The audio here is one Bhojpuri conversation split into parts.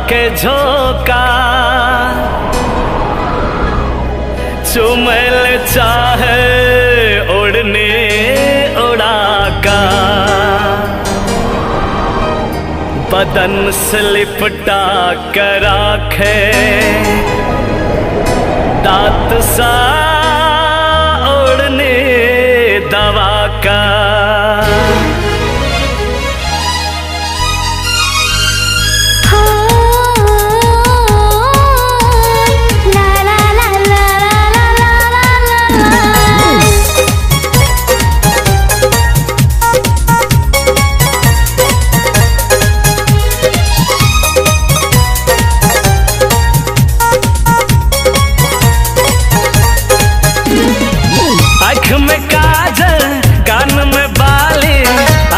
के झोंका चुमल चाहे उड़ने उड़ा का बदन से लिपटा कर राखे दांत सा उड़ने दवा का आँख में काजल कान में बाली,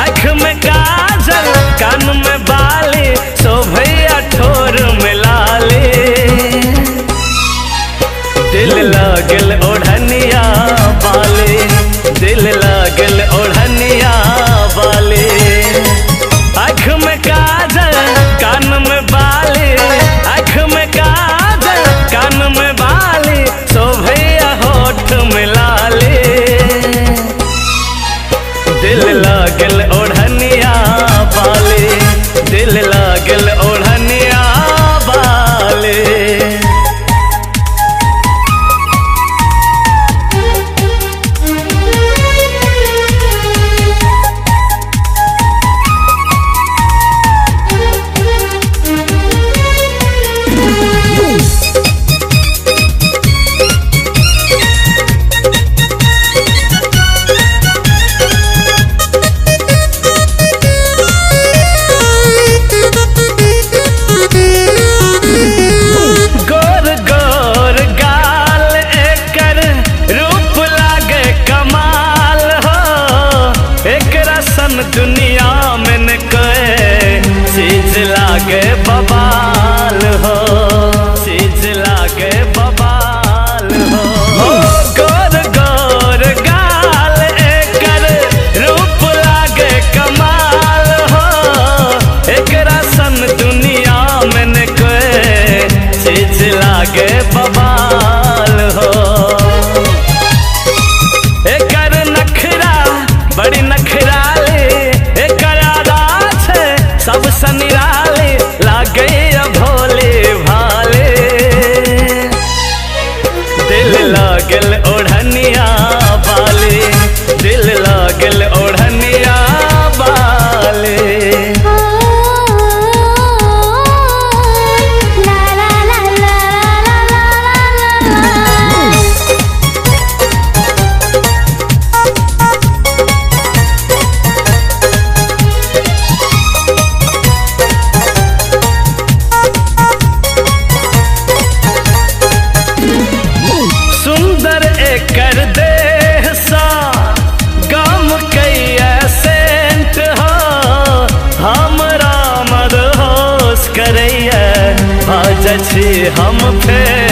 आँख में काजल कान में बाली, शोभैया ठोर में लाली। दिल लागल ओढ़निया बाली, दिल लागल ओढ़निया बाली। आँख में काजल कान में बाली, आँख में काजल कान में बाली, शोभैया होठ में लाली। दिल लागल ओढ़निया बाली, दिल लागल ओढ़निया बाली। दुनिया में न कोई चीज लागे बबाल हो, चीज लागे बबाल हो। गोर गोर गाल एकर रूप लागे कमाल हो, एकरा सन दुनिया में न कोई चीज लागे बबाल हो। एकर नखरा बड़ी नखरा सब सनिराले लागे भोले भाले। दिल लागल ओढ़निया बाले, दिल लागल ओढ़निया बाले। सुंदर एकर देह सा गम कैया सेंट हो, हमरा मदहोश करैया आज छी हम फेर